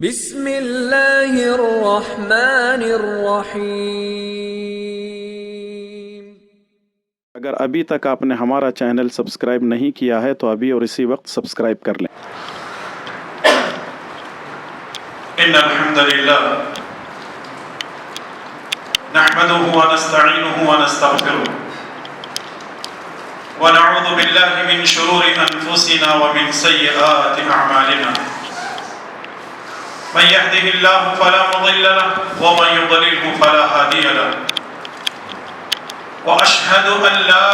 بسم اللہ الرحمن الرحیم۔ اگر ابھی تک آپ نے ہمارا چینل سبسکرائب نہیں کیا ہے تو ابھی اور اسی وقت سبسکرائب کر لیں۔ ان الحمد للہ نحمده ونستعینه ونستغفره ونعوذ باللہ من شرور انفسنا ومن سیئات اعمالنا من يهده الله فلا مضل له ومن يضلله فلا هادي له واشهد ان لا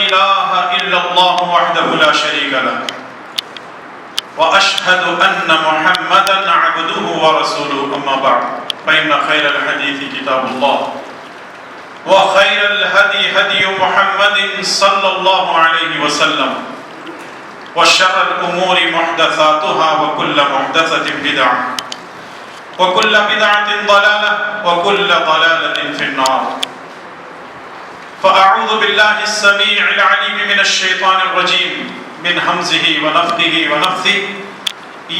اله الا الله وحده لا شريك له واشهد ان محمدا عبده ورسوله اما بعد فان خير الحديث كتاب الله وخير الهدي هدي محمد صلى الله عليه وسلم وشر الامور محدثاتها وكل محدثة بدعة وكل بدعة ضلالة وكل ضلالة في النار فأعوذ بالله السميع العليم من الشيطان الرجيم من همزه ونفخه ونفثه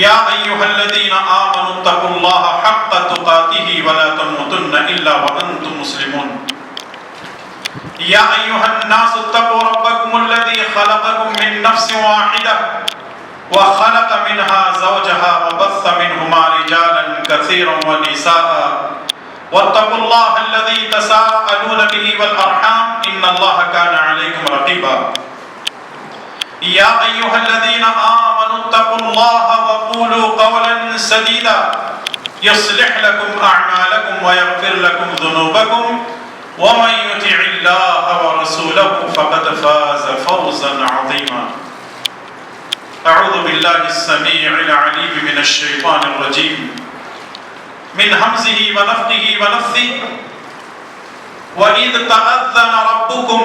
يا أيها الذين آمنوا اتقوا الله حق تقاته ولا تموتن إلا وأنتم مسلمون يا أيها الناس اتقوا ربكم الذي خلقكم من نفس واحدة وخلق منها زوجها وبث منهما رجالا كثيرا ونساء واتقوا الله الذي تساءلون به والأرحام إن الله كان عليكم رقيبا يا أيها الذين آمنوا اتقوا الله وقولوا قولا سديدا يصلح لكم أعمالكم ويغفر لكم ذنوبكم ومن يطع الله ورسوله فقد فاز فوزا عظيما أعوذ بالله السميع العليم من الشيطان الرجيم من همزه ونفخه ونفثه وإذ تأذن ربكم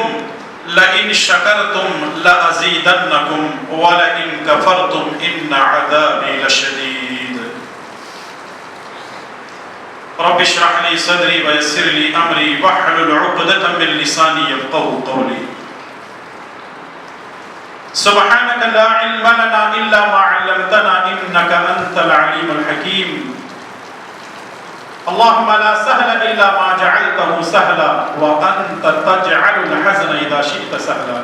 لئن شكرتم لأزيدنكم ولئن كفرتم إن عذابي لشديد رب اشرح لي صدري ويسر لي أمري واحلل عقدة من لساني يفقهوا قولي سبحانك لا علم لنا إلا ما علمتنا إنك أنت العليم الحكيم اللهم لا سهل إلا ما جعلته سهلا وأنت تجعل الحزن إذا شئت سهلا۔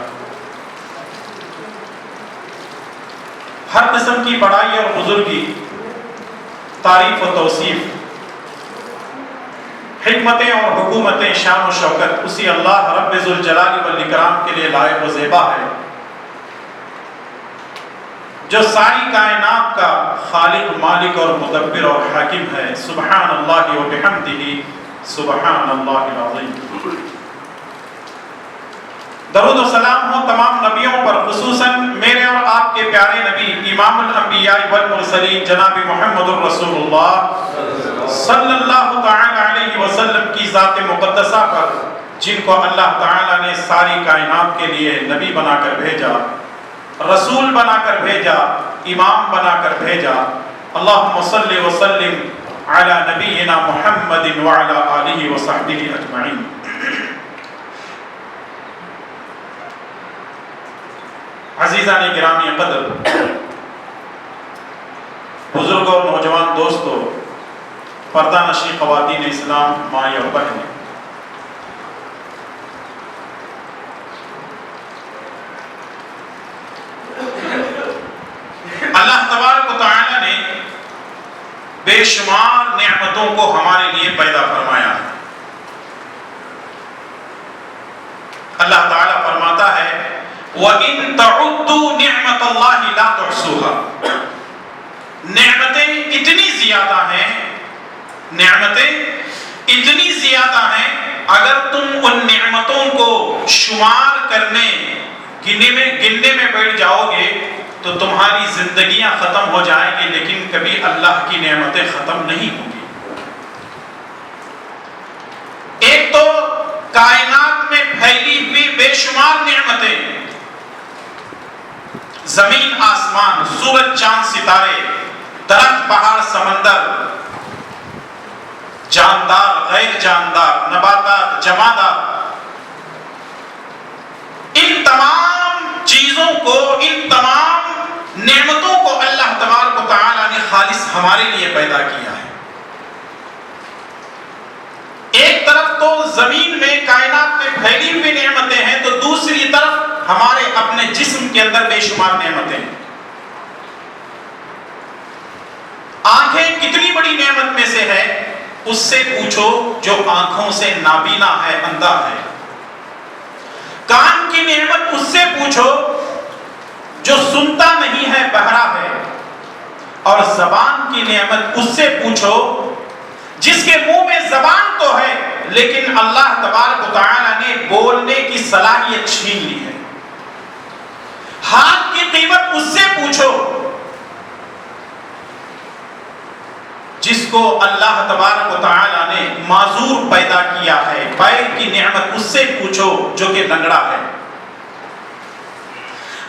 ہر قسم کی بڑائی اور بزرگی، تعریف و توصیف، حکمتیں اور حکومتیں، شان و شوکت اسی اللہ رب ذوالجلال والاکرام کے لیے لائق و زیبا ہے، جو ساری کائنات کا خالق، مالک اور مدبر اور حاکم ہے۔ سبحان اللہ و بحمدہ سبحان اللہ العظیم۔ درود و سلام ہو تمام نبیوں پر، خصوصاً میرے اور آپ کے پیارے نبی امام الانبیاء والمرسلین جناب محمد الرسول اللہ صلی اللہ تعالی علیہ وسلم کی ذات مقدسہ پر، جن کو اللہ تعالی نے ساری کائنات کے لیے نبی بنا کر بھیجا، رسول بنا کر بھیجا، امام بنا کر بھیجا۔ اللہم صلی وسلم علی نبینا محمد وعلی آلہ وصحبہ اجمعین۔ عزیزان گرامی قدر، بزرگوں اور نوجوان دوستو، پردہ نشین خواتین اسلام، مائیں اور بہنیں، اللہ تبارک و تعالی نے بے شمار نعمتوں کو ہمارے لیے پیدا فرمایا ہے۔ اللہ تعالی فرماتا ہے وَإِن تَعُدُّوا نِعْمَةَ اللَّهِ لَا تُحْصُوهَا۔ نعمتیں اتنی زیادہ ہیں، نعمتیں اتنی زیادہ ہیں، اگر تم ان نعمتوں کو شمار کرنے، گننے میں بیٹھ جاؤ گے تو تمہاری زندگیاں ختم ہو جائیں گی، لیکن کبھی اللہ کی نعمتیں ختم نہیں ہوں گی۔ ایک تو کائنات میں پھیلی ہوئی بے شمار نعمتیں، زمین آسمان، سورج چاند ستارے، درخت پہاڑ سمندر، جاندار غیر جاندار، نباتات جمادات، ان تمام چیزوں کو، ان تمام نعمتوں کو اللہ تبارک و تعالی نے خالص ہمارے لیے پیدا کیا ہے. ایک طرف تو زمین میں کائنات میں پھیلی ہوئی نعمتیں ہیں، تو دوسری طرف ہمارے اپنے جسم کے اندر بے شمار نعمتیں ہیں. آنکھیں کتنی بڑی نعمت میں سے ہے، اس سے پوچھو جو آنکھوں سے نابینا ہے، اندھا ہے. کان کی نعمت اس سے پوچھو جو سنتا نہیں ہے، بہرا ہے. اور زبان کی نعمت اس سے پوچھو جس کے منہ میں زبان تو ہے لیکن اللہ تبارک و تعالی نے بولنے کی صلاحیت چھین لی ہے. ہاتھ کی قیمت اس سے پوچھو جس کو اللہ تبارک و تعالی نے معذور پیدا کیا ہے. پیر کی نعمت اس سے پوچھو جو کہ لنگڑا ہے.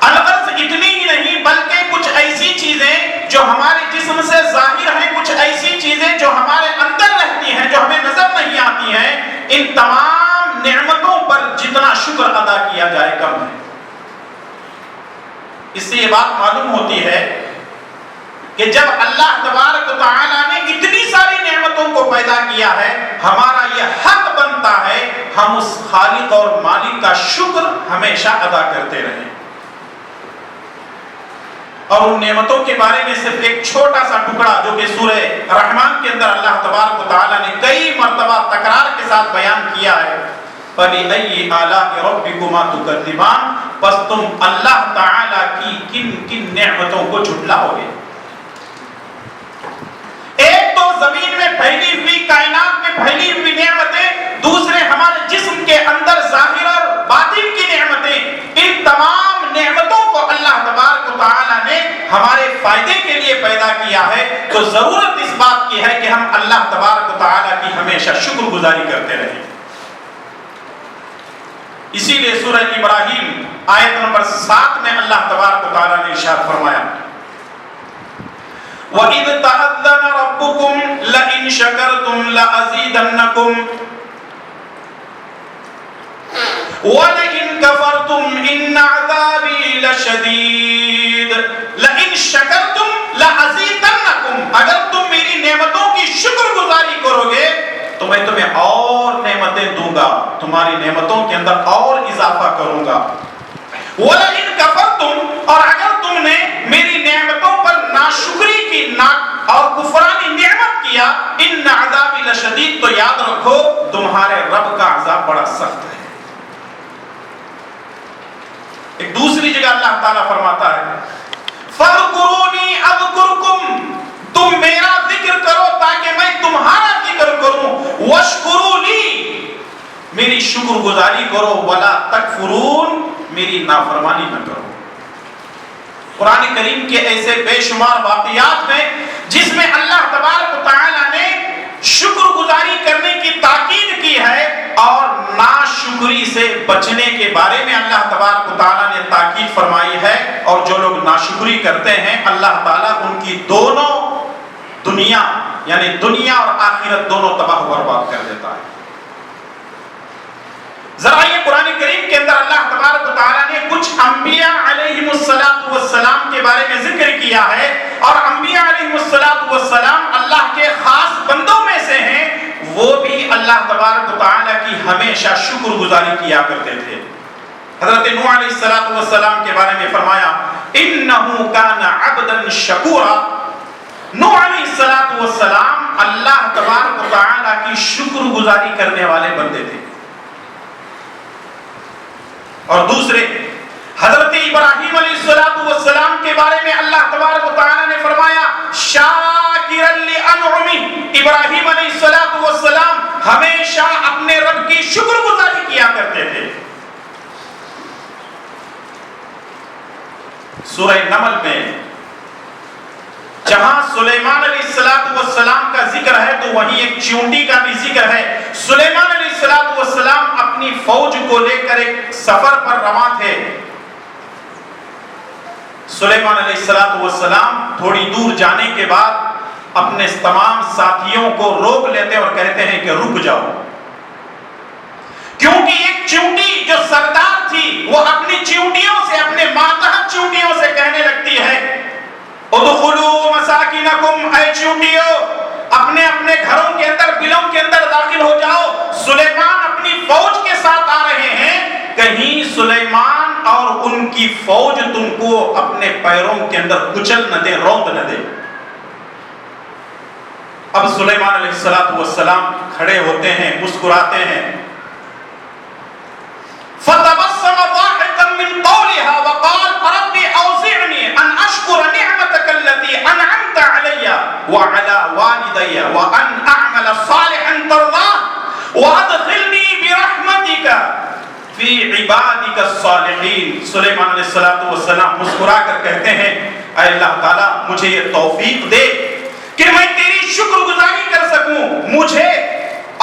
الغرض اتنی ہی نہیں بلکہ کچھ ایسی چیزیں جو ہمارے جسم سے ظاہر ہیں، کچھ ایسی چیزیں جو ہمارے اندر رہتی ہیں، جو ہمیں نظر نہیں آتی ہیں، ان تمام نعمتوں پر جتنا شکر ادا کیا جائے کم ہے. اس سے یہ بات معلوم ہوتی ہے کہ جب اللہ تبارک و تعالی نے اتنی ساری نعمتوں کو پیدا کیا ہے، ہمارا یہ حق بنتا ہے ہم اس خالق اور مالک کا شکر ہمیشہ ادا کرتے رہیں. اور ان نعمتوں کے بارے میں صرف ایک چھوٹا سا ٹکڑا جو کہ سورہ رحمان کے اندر اللہ تبارک و تعالی نے کئی مرتبہ تکرار کے ساتھ بیان کیا ہے. فَبِأَيِّ آلَاءِ رَبِّكُمَا تُكَذِّبَانِ، بس تم اللہ تعالی کی کن کن نعمتوں کو جھٹلاؤ گے. ایک تو زمین میں پھیلی ہوئی کائنات میں پھیلی ہوئی نعمتیں، دوسرے ہمارے جسم کے اندر ظاہر اور باطن کی نعمتیں. ان تمام نعمتوں کو اللہ تبارک و تعالی نے ہمارے فائدے کے لیے پیدا کیا ہے. تو ضرورت اس بات کی ہے کہ ہم اللہ تبارک و تعالی کی ہمیشہ شکر گزاری کرتے رہیں. اسی لیے سورہ ابراہیم آیت نمبر 7 میں اللہ تبارک و تعالی نے ارشاد فرمایا وَإِذْ تَأَذَّنَ رَبُّكُمْ لَئِن شَكَرْتُمْ لَأَزِيدَنَّكُمْ وَلَئِن كَفَرْتُمْ إِنَّ عَذَابِي لَشَدِيدٌ. لَئِن شَكَرْتُمْ لَأَزِيدَنَّكُمْ، اگر تم میری نعمتوں کی شکر گزاری کرو گے تو میں تمہیں اور نعمتیں دوں گا، تمہاری نعمتوں کے اندر اور اضافہ کروں گا. وَلَئِن كَفَرْتُمْ، اور اگر تم نے میری نعمتوں پر ناشکری کی اور کفرانی نعمت کیا، ان عذابی لشدید، تو یاد رکھو تمہارے رب کا عذاب بڑا سخت ہے. ایک دوسری جگہ اللہ تعالیٰ فرماتا ہے فَاذْكُرُونِي أَذْكُرْكُمْ، تم میرا ذکر کرو تاکہ میں تمہارا ذکر کروں. وَاشْكُرُوا لِي، میری شکر گزاری کرو. وَلَا تَكْفُرُونَ، میری نافرمانی نہ کرو. قرآن کریم کے ایسے بے شمار واقعات ہیں جس میں اللہ تبارک و تعالی نے شکر گزاری کرنے کی تاکید کی ہے اور ناشکری سے بچنے کے بارے میں اللہ تبارک و تعالی نے تاکید فرمائی ہے. اور جو لوگ ناشکری کرتے ہیں اللہ تعالیٰ ان کی دونوں دنیا یعنی دنیا اور آخرت دونوں تباہ و برباد کر دیتا ہے. ذرا یہ قرآن کریم کے اندر اللہ تبارک و تعالیٰ نے کچھ انبیاء علیہم السلام کے بارے میں ذکر کیا ہے، اور انبیاء علیہم السلام اللہ کے خاص بندوں میں سے ہیں. وہ بھی اللہ تبارک و تعالیٰ کی ہمیشہ شکر گزاری کیا کرتے تھے. حضرت نوح علیہ السلام کے بارے میں فرمایا انہ کان عبدا شکورا. نوح علیہ السلام اللہ تبارک و تعالیٰ کی شکر گزاری کرنے والے بندے تھے. اور دوسرے حضرت ابراہیم علیہ السلام کے بارے میں اللہ تبارک و تعالی نے فرمایا شاکرا لانعمہ. ابراہیم علیہ السلام ہمیشہ اپنے رب کی شکر گزاری کیا کرتے تھے. سورہ نمل میں جہاں سلیمان علیہ السلام کا ذکر ہے تو وہیں ایک چونٹی کا بھی ذکر ہے. سلیمان علیہ السلام اپنی فوج کو لے کر ایک سفر پر رواں تھے. سلیمان علیہ السلام تھوڑی دور جانے کے بعد اپنے تمام ساتھیوں کو روک لیتے اور کہتے ہیں کہ رک جاؤ، کیونکہ ایک چونٹی جو سردار تھی وہ اپنی چونٹیوں سے، اپنے ماتحت چونٹیوں سے کہنے لگتی ہے ادخلوا مساکنکم، اے چونٹیو اپنے اپنے گھروں کے اندر، بلوں کے اندر داخل ہو جاؤ. سلیمان اپنی فوج کے ساتھ آ رہے ہیں، کہیں سلیمان اور ان کی فوج تم کو اپنے پیروں کے اندر کچل نہ دے، روند نہ دے. اب سلیمان علیہ السلام کھڑے ہوتے ہیں، مسکراتے ہیں. فتبسم ضاحكا من قولها وقال رب اوزعني ان اشكر نعمتك التي انعمت علي وعلى والدي وان اعمل صالحا ترضاه وادخلني برحمتك في عبادك الصالحين. سلیمان علیہ السلام مسکرا کر کہتے ہیں اے اللہ تعالیٰ مجھے یہ توفیق دے کہ میں تیری شکر گزاری کر سکوں. مجھے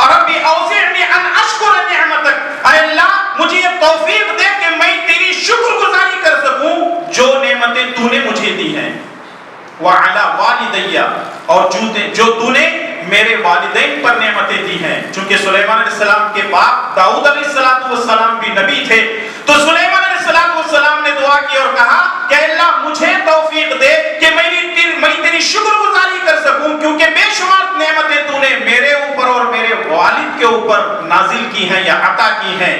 ربی اوزعنی ان اشکر نعمتک، اے اللہ مجھے یہ توفیق دے کہ میں تیری شکر گزاری کر سکوں جو نعمتیں تو نے مجھے دی ہیں. وعلی والدی، اور جو تو نے میرے والدین پر نعمتیں دی ہیں. چونکہ سلیمان علیہ السلام کے باپ داؤد علیہ السلام بھی نبی تھے، تو سلیمان علیہ السلام نے دعا کی اور کہا کہ اللہ مجھے توفیق دے کہ میں تیری شکر گزاری کر سکوں، کیونکہ بے شمار نعمتیں تو نے میرے اوپر اور میرے والد کے اوپر نازل کی ہیں یا عطا کی ہیں.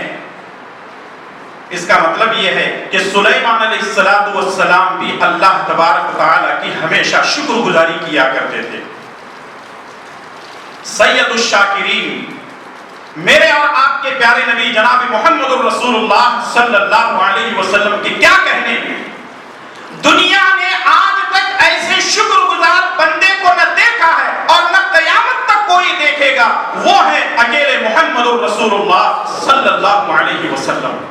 اس کا مطلب یہ ہے کہ سلیمان علیہ السلام بھی اللہ تبارک و تعالیٰ کی ہمیشہ شکر گزاری کیا کرتے تھے. سید الشاکرین، میرے اور آپ کے پیارے نبی جناب محمد الرسول اللہ صلی اللہ علیہ وسلم کے کیا کہنے ہیں. دنیا نے آج تک ایسے شکر گزار بندے کو نہ دیکھا ہے اور نہ قیامت تک کوئی دیکھے گا، وہ ہے اکیلے محمد الرسول اللہ صلی اللہ علیہ وسلم.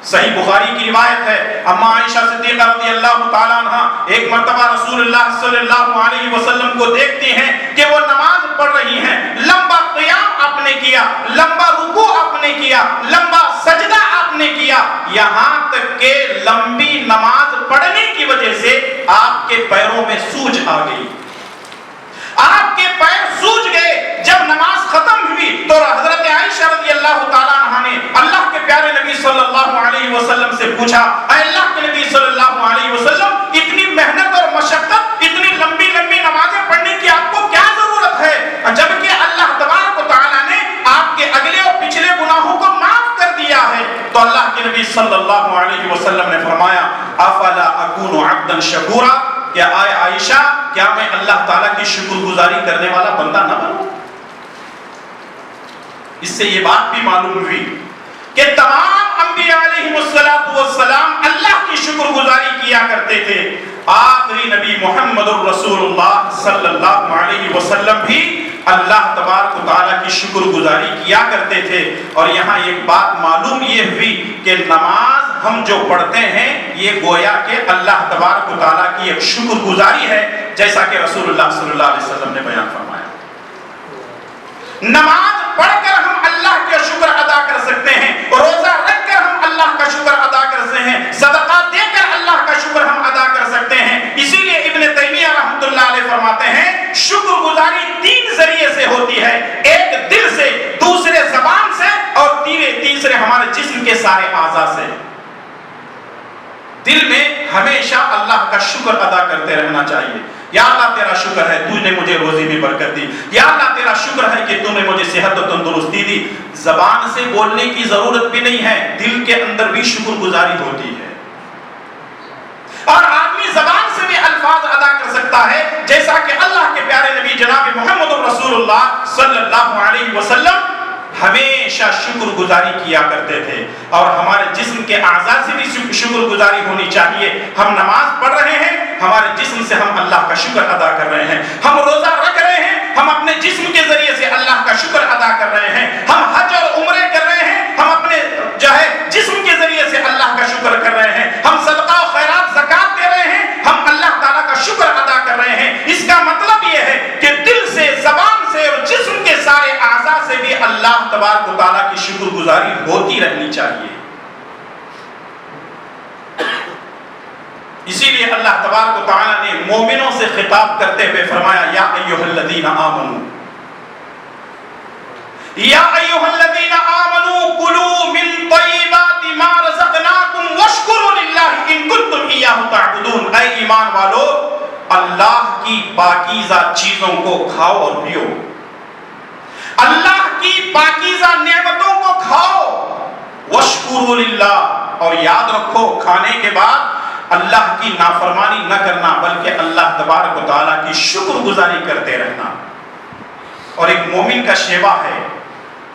صحیح بخاری کی روایت ہے، اما عائشہ صدیقہ رضی اللہ تعالیٰ عنہ ایک مرتبہ رسول اللہ صلی اللہ علیہ وسلم کو دیکھتی ہیں کہ وہ نماز پڑھ رہی ہیں. لمبا قیام آپ نے کیا، لمبا رکوع آپ نے کیا، لمبا سجدہ آپ نے کیا، یہاں تک کہ لمبی نماز پڑھنے کی وجہ سے آپ کے پیروں میں سوج آ گئی. آپ کے پیر سوج گئے. جب نماز ختم ہوئی تو حضرت عائشہ رضی اللہ تعالیٰ عنہ نے اللہ کے پیارے نبی صلی اللہ علیہ وسلم سے پوچھا اے اللہ کے نبی صلی اللہ علیہ وسلم، اتنی محنت اور مشقت، اتنی لمبی لمبی نمازیں پڑھنے کی آپ کو کیا ضرورت ہے، جبکہ اللہ تبارک و تعالیٰ نے آپ کے اگلے اور پچھلے گناہوں کو معاف کر دیا ہے. تو اللہ کے نبی صلی اللہ علیہ وسلم نے فرمایا افلا اکون عبدا شکورا، کیا آئے عائشہ کیا میں اللہ تعالیٰ کی شکر گزاری کرنے والا بندہ نہ بنوں. اس سے یہ بات بھی معلوم ہوئی کہ تمام انبیاء علیہ السلام اللہ کی شکر گزاری کیا کرتے تھے. آخری نبی محمد الرسول اللہ صلی اللہ علیہ وسلم بھی اللہ تبارک و تعالیٰ کی شکر گزاری کیا کرتے تھے. اور یہاں ایک بات معلوم یہ ہوئی کہ نماز ہم جو پڑھتے ہیں یہ گویا کہ اللہ تبارک و تعالیٰ کی ایک شکر گزاری ہے، جیسا کہ رسول اللہ صلی اللہ علیہ وسلم نے بیان فرمایا. نماز پڑھ کر ہم اللہ کا شکر ادا کر سکتے ہیں، روزہ رکھ کر ہم اللہ کا شکر ادا کر سکتے ہیں، صدقہ دے کر اللہ کا شکر ہم ادا کر سکتے ہیں. اسی لیے ابن تیمیہ رحمۃ اللہ علیہ فرماتے ہیں شکر گزاری تین ذریعے سے ہوتی ہے، ایک دل سے، دوسرے زبان سے اور تیسرے ہمارے جسم کے سارے اعضاء سے. دل میں ہمیشہ اللہ کا شکر ادا کرتے رہنا چاہیے. یا اللہ تیرا شکر ہے تو نے مجھے روزی میں برکت دی، یا اللہ تیرا شکر ہے کہ تو نے مجھے صحت و تندرستی دی. زبان سے بولنے کی ضرورت بھی نہیں ہے، دل کے اندر بھی شکر گزاری ہوتی ہے. اور آدمی زبان سے بھی الفاظ ادا کر سکتا ہے، جیسا کہ اللہ کے پیارے نبی جناب محمد رسول اللہ صلی اللہ علیہ وسلم ہمیشہ شکر گزاری کیا کرتے تھے. اور ہمارے جسم کے اعضاء سے بھی شکر گزاری ہونی چاہیے. ہم نماز پڑھ رہے ہیں، ہمارے جسم سے ہم اللہ کا شکر ادا کر رہے ہیں. ہم روزہ رکھ رہے ہیں، ہم اپنے جسم کے ذریعے سے اللہ کا شکر ادا کر رہے ہیں. ہم حج اور عمرے کر رہے ہیں، ہم اپنے جسم کے ذریعے سے اللہ کا شکر کر رہے ہیں. ہم صدقہ و خیرات زکات دے رہے ہیں، ہم اللہ تعالیٰ کا شکر ادا کر رہے ہیں. اس کا مطلب یہ ہے کہ دل سے، زبان سے اور جسم کے سارے اعضاء سے بھی اللہ تبارک و تعالیٰ کی شکر گزاری ہوتی رہنی چاہیے. اسی لیے اللہ تبارک و تعالیٰ نے مومنوں سے خطاب کرتے ہوئے فرمایا یا ایھا الذین آمنوا، یا ایھا الذین آمنوا کلوا من طیبات ما رزقناکم واشکروا وَاشْكُرُوا لِلَّهِ إِن كُنتُمْ إِيَّاهُ تَعْبُدُونَ، اے ایمان والو اللہ کی پاکیزہ چیزوں کو کھاؤ اور پیو، اللہ کی پاکیزہ نعمتوں کو کھاؤ، وَاشْكُرُوا لِلَّهِ، اور یاد رکھو کھانے کے بعد اللہ کی نافرمانی نہ کرنا بلکہ اللہ تبارک و تعالیٰ کی شکر گزاری کرتے رہنا۔ اور ایک مومن کا شیوا ہے،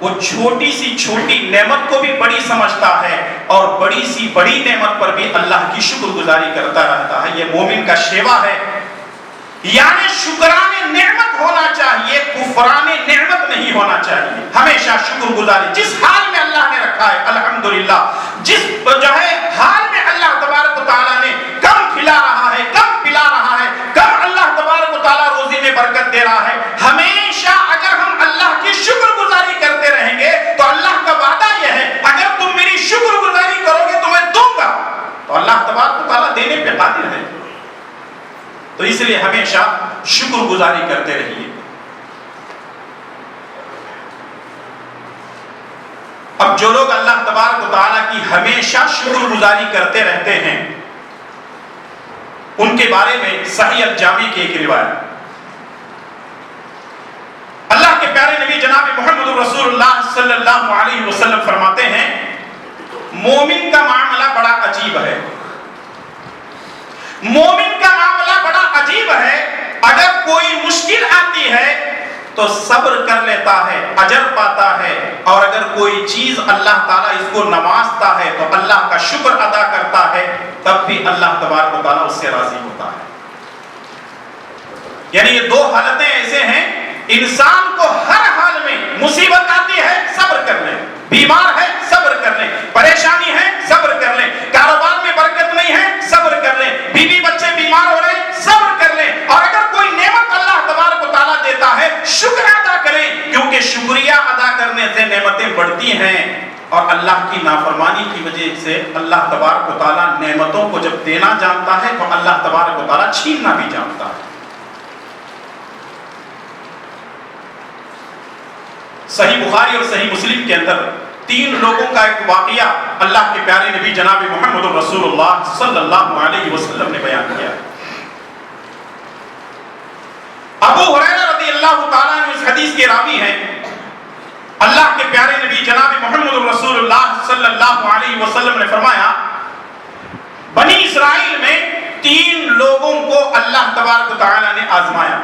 وہ چھوٹی سی چھوٹی نعمت کو بھی بڑی سمجھتا ہے اور بڑی سی بڑی نعمت پر بھی اللہ کی شکر گزاری کرتا رہتا ہے، یہ مومن کا شیوا ہے۔ یعنی شکران نعمت ہونا چاہیے، کفران نعمت نہیں ہونا چاہیے، ہمیشہ شکر گزاری، جس حال میں اللہ نے رکھا ہے الحمدللہ، جس حال میں اللہ تبارک و تعالیٰ نے کم کھلا رہا ہے، کم پلا رہا ہے، کم اللہ تبارک و تعالیٰ روزی میں برکت دے رہا ہے، ہمیشہ اگر ہم اللہ کی شکر گزاری کرتے رہیں گے تو اللہ کا وعدہ یہ ہے اگر تم میری شکر گزاری کرو گے تو میں دوں گا، تو اللہ تبارک و تعالیٰ دینے پہ قادر ہے۔ تو اس لیے ہمیشہ شکر گزاری کرتے رہیے۔ اب جو لوگ اللہ تبارک و تعالیٰ کی ہمیشہ شکر گزاری کرتے رہتے ہیں ان کے بارے میں صحیح الجامع کی ایک روایت، اللہ کے پیارے نبی جناب محمد رسول اللہ صلی اللہ علیہ وسلم فرماتے ہیں مومن کا معاملہ بڑا عجیب ہے، مومن کا معاملہ بڑا عجیب ہے، اگر کوئی مشکل آتی ہے تو صبر کر لیتا ہے، اجر پاتا ہے، اور اگر کوئی چیز اللہ تعالیٰ اس کو نوازتا ہے تو اللہ کا شکر ادا کرتا ہے، تب بھی اللہ تبارک و تعالیٰ اس سے راضی ہوتا ہے۔ یعنی یہ دو حالتیں ایسے ہیں، انسان کو ہر حال میں مصیبت آتی ہے صبر کر لیں، بیمار ہے صبر کر لیں، پریشانی ہے صبر کر لیں، کاروبار میں برکت نہیں ہے صبر کر لیں، بیوی بچے بیمار ہو رہے ہیں صبر کر لیں، اور اگر کوئی نعمت اللہ تبارک و تعالیٰ دیتا ہے شکر ادا کریں، کیونکہ شکریہ ادا کرنے سے نعمتیں بڑھتی ہیں، اور اللہ کی نافرمانی کی وجہ سے اللہ تبارک و تعالیٰ نعمتوں کو جب دینا جانتا ہے تو اللہ تبارک و تعالیٰ چھیننا بھی جانتا ہے۔ صحیح بخاری اور صحیح مسلم کے اندر تین لوگوں کا ایک واقعہ اللہ کے پیارے نبی جناب محمد رسول اللہ صلی اللہ علیہ وسلم نے بیان کیا۔ ابو ہریرہ رضی اللہ تعالیٰ عنہ اس حدیث کے راوی ہیں، اللہ کے پیارے نبی جناب محمد رسول اللہ صلی اللہ علیہ وسلم نے فرمایا بنی اسرائیل میں تین لوگوں کو اللہ تبارک و تعالیٰ نے آزمایا۔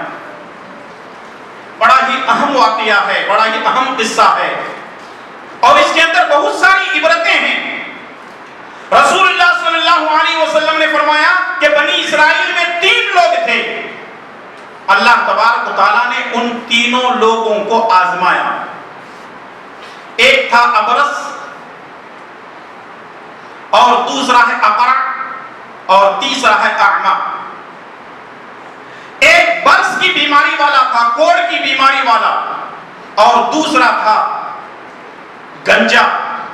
بڑا ہی اہم واقعہ ہے، بڑا ہی اہم قصہ ہے، اور اس کے اندر بہت ساری عبرتیں ہیں۔ رسول اللہ صلی اللہ علیہ وسلم نے فرمایا کہ بنی اسرائیل میں تین لوگ تھے، اللہ تبارک و تعالیٰ نے ان تینوں لوگوں کو آزمایا۔ ایک تھا ابرص، اور دوسرا ہے اقرع، اور تیسرا ہے اعمى۔ ایک برص کی بیماری والا تھا، کوڑ کی بیماری والا، اور دوسرا تھا گنجا،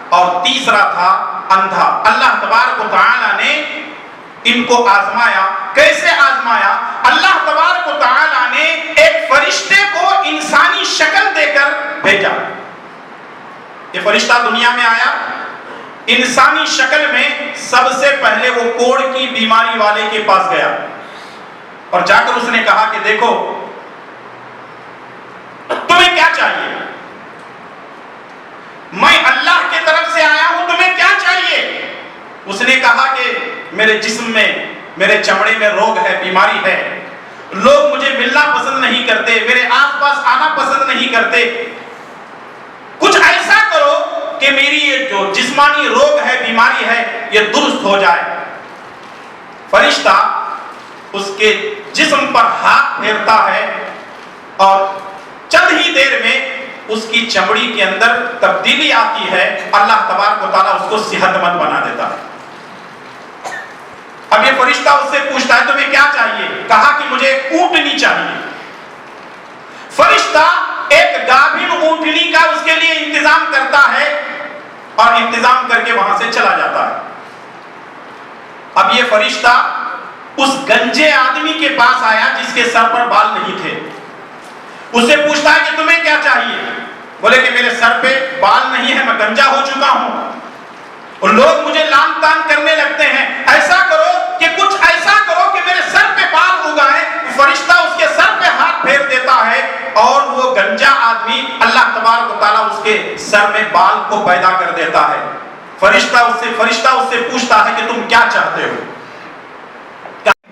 اور تیسرا تھا اندھا۔ اللہ تبارک و تعالیٰ نے ان کو آزمایا۔ کیسے آزمایا؟ اللہ تبارک و تعالیٰ نے ایک فرشتے کو انسانی شکل دے کر بھیجا۔ یہ فرشتہ دنیا میں آیا انسانی شکل میں، سب سے پہلے وہ کوڑ کی بیماری والے کے پاس گیا اور جا کر اس نے کہا کہ دیکھو تمہیں کیا چاہیے، میں اللہ کی طرف سے آیا ہوں، تمہیں کیا چاہیے؟ اس نے کہا کہ میرے جسم میں، میرے چمڑے میں روگ ہے، بیماری ہے، لوگ مجھے ملنا پسند نہیں کرتے، میرے آس پاس آنا پسند نہیں کرتے، کچھ ایسا کرو کہ میری یہ جو جسمانی روگ ہے، بیماری ہے، یہ درست ہو جائے۔ فرشتہ اس کے جسم پر ہاتھ پھیرتا ہے اور چند ہی دیر میں اس کی چمڑی کے اندر تبدیلی آتی ہے، اللہ تبارک و تعالیٰ اس کو صحت مند بنا دیتا ہے۔ اب یہ فرشتہ اس سے پوچھتا ہے تمہیں کیا چاہیے؟ کہا کہ مجھے اونٹنی چاہیے۔ فرشتہ ایک گابھن اونٹنی کا اس کے لیے انتظام کرتا ہے اور انتظام کر کے وہاں سے چلا جاتا ہے۔ اب یہ فرشتہ اس گنجے آدمی کے پاس آیا جس کے سر پر بال نہیں تھے، اسے پوچھتا ہے کہ تمہیں کیا چاہیے؟ بولے کہ میرے سر پہ بال نہیں ہے، میں گنجا ہو چکا ہوں۔ اور لوگ مجھے لام تان کرنے لگتے ہیں، ایسا کرو کہ کچھ ایسا کرو کہ میرے سر پہ بال اگائیں۔ فرشتہ اس کے سر پہ ہاتھ پھیر دیتا ہے اور وہ گنجا آدمی اللہ تبارک و تعالیٰ اس کے سر میں بال کو پیدا کر دیتا ہے۔ فرشتہ اس سے پوچھتا ہے کہ تم کیا چاہتے ہو؟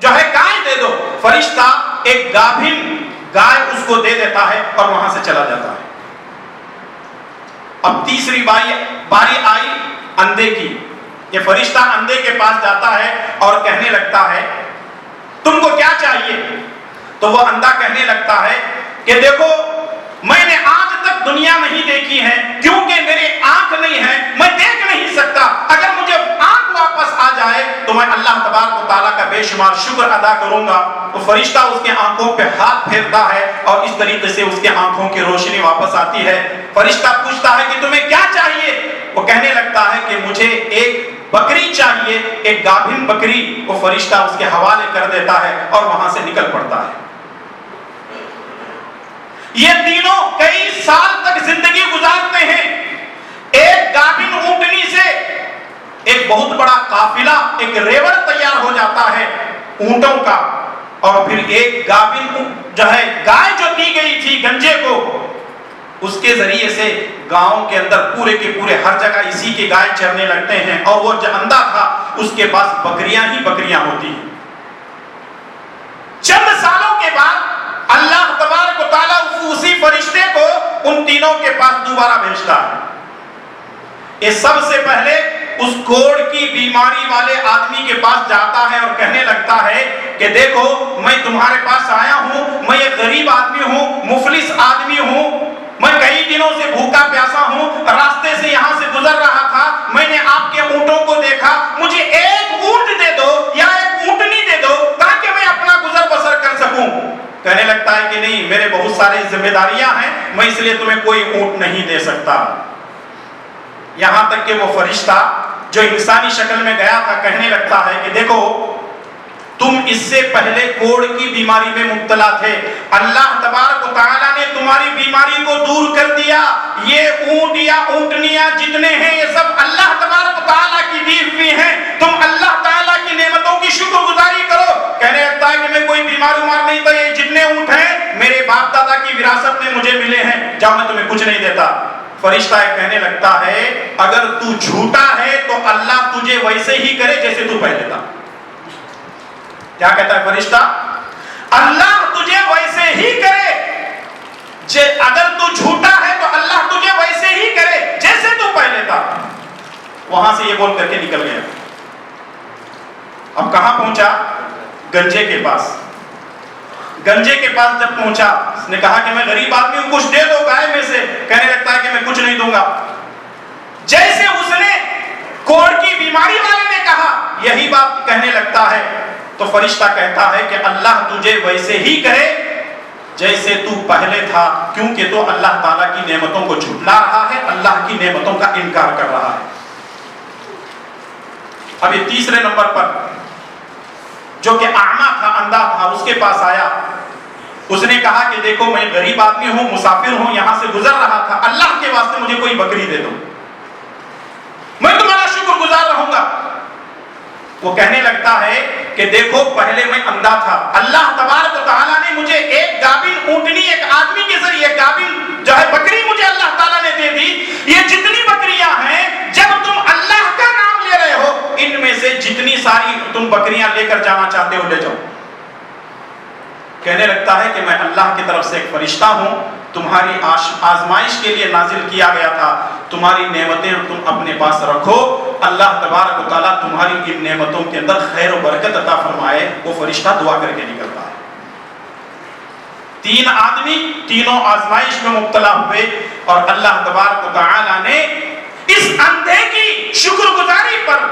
جو ہے گائے دے دو۔ فرشتہ ایک گابھن گائے اس کو دے دیتا ہے اور وہاں سے چلا جاتا ہے۔ اب تیسری باری آئی اندھے کی۔ یہ فرشتہ اندھے کے پاس جاتا ہے اور کہنے لگتا ہے تم کو کیا چاہیے؟ تو وہ اندھا کہنے لگتا ہے کہ دیکھو میں نے آج تک دنیا نہیں دیکھی ہے، کیونکہ میری آنکھ نہیں ہے، میں دیکھ نہیں سکتا۔ اگر مجھے آنکھ واپس آ جائے تو میں اللہ تبارک و تعالیٰ کا بے شمار شکر ادا کروں گا۔ تو فرشتہ اس کے آنکھوں پہ ہاتھ پھیرتا ہے اور اس طریقے سے اس کے آنکھوں کی روشنی واپس آتی ہے۔ فرشتہ پوچھتا ہے کہ تمہیں کیا چاہیے؟ وہ کہنے لگتا ہے کہ مجھے ایک بکری چاہیے، ایک گابھن بکری۔ وہ فرشتہ اس کے حوالے کر دیتا ہے اور وہاں سے نکل پڑتا ہے۔ یہ تینوں کئی سال تک زندگی گزارتے ہیں۔ ایک گابھن اونٹنی سے ایک بہت بڑا قافلہ، ایک ریوڑ تیار ہو جاتا ہے اونٹوں کا، اور پھر ایک گابھن جو ہے گائے جو دی گئی تھی گنجے کو، اس کے ذریعے سے گاؤں کے اندر پورے کے پورے ہر جگہ اسی کے گائے چرنے لگتے ہیں، اور وہ جو اندھا تھا اس کے پاس بکریاں ہی بکریاں ہوتی ہیں۔ چند سالوں کے بعد اللہ تبارک و تعالیٰ اسی فرشتے کو ان تینوں کے پاس دوبارہ بھیجتا ہے۔ یہ سب سے پہلے اس کوڑ کی بیماری والے آدمی کے پاس جاتا ہے اور کہنے لگتا ہے کہ دیکھو میں تمہارے پاس آیا ہوں، میں ایک غریب آدمی ہوں، مفلس آدمی ہوں، میں کئی دنوں سے بھوکا پیاسا ہوں، راستے سے یہاں سے گزر رہا تھا، میں نے آپ کے اونٹوں کو دیکھا، مجھے ایک اونٹ دے دو یا ایک اونٹنی دے دو تاکہ میں اپنا گزر بسر کر سکوں۔ کہنے لگتا ہے کہ نہیں، میرے بہت ساری ذمہ داریاں ہیں، میں اس لیے تمہیں کوئی اونٹ نہیں دے سکتا۔ یہاں تک کہ وہ فرشتہ جو انسانی شکل میں گیا تھا کہنے لگتا ہے کہ دیکھو تم اس سے پہلے کوڑ کی بیماری میں مبتلا تھے، اللہ تبارک و تعالیٰ نے تمہاری بیماری کو دور کر دیا۔ یہ اونٹ یا اونٹنیاں جتنے ہیں یہ سب اللہ تبارک و تعالیٰ کی دی ہوئی ہیں، تم اللہ تعالیٰ کی نعمتوں کی شکر گزاری کرو۔ کہنے لگتا ہے کہ میں کوئی بیمار نہیں تھا، یہ جتنے اونٹ ہیں میرے باپ دادا کی وراثت میں مجھے ملے ہیں، جب میں تمہیں کچھ نہیں دیتا۔ فرشتہ کہنے لگتا ہے اگر تو جھوٹا ہے تو اللہ تجھے ویسے ہی کرے جیسے تو پہلے تھا۔ کیا کہتا ہے فرشتہ؟ اللہ تجھے ویسے ہی کرے، اگر تو جھوٹا ہے تو اللہ تجھے ویسے ہی کرے جیسے تو پہلے تھا۔ وہاں سے یہ بول کر کے نکل گیا۔ اب کہاں پہنچا؟ گنجے کے پاس۔ گنجے کے پاس جب پہنچا اس نے کہا کہ میں غریب آدمی ہوں، کچھ دے دو گائے میں سے۔ کہنے لگتا ہے کہ میں کچھ نہیں دوں گا۔ جیسے اس نے کوڑ کی بیماری والے نے کہا یہی بات کہنے لگتا ہے، تو فرشتہ کہتا ہے کہ اللہ تجھے ویسے ہی کرے جیسے تو پہلے تھا، کیونکہ تو اللہ تعالیٰ کی نعمتوں کو جھٹلا رہا ہے، اللہ کی نعمتوں کا انکار کر رہا ہے۔ اب یہ تیسرے نمبر پر جو کہ اعمیٰ تھا، اندھا تھا، اس کے پاس آیا۔ اس نے کہا کہ دیکھو میں غریب آدمی ہوں، مسافر ہوں، یہاں سے گزر رہا تھا، اللہ کے واسطے مجھے کوئی بکری دے دو، میں تمہارا شکر گزار رہوں گا۔ وہ کہنے لگتا ہے کہ دیکھو پہلے میں اندھا تھا، اللہ تبارک و تعالیٰ نے مجھے ایک گابن اونٹنی، ایک آدمی کے ذریعے گابن جو ہے بکری مجھے اللہ تعالیٰ نے دے دی۔ یہ جتنی بکریاں ہیں جب تم اللہ کا نام لے رہے ہو ان میں سے جتنی ساری تم بکریاں لے کر جانا چاہتے ہو لے جاؤ۔ کہنے لگتا ہے کہ میں اللہ کی طرف سے ایک فرشتہ ہوں، تمہاری آزمائش کے لیے نازل کیا گیا تھا، تمہاری نعمتیں تم اپنے پاس رکھو، اللہ تبارک و تعالیٰ تمہاری ان نعمتوں کے اندر خیر و برکت عطا فرمائے۔ وہ فرشتہ دعا کر کے نکلتا ہے۔ تین آدمی تینوں آزمائش میں مبتلا ہوئے اور اللہ تبارک و تعالیٰ نے اس اندھے کی شکر گزاری پر،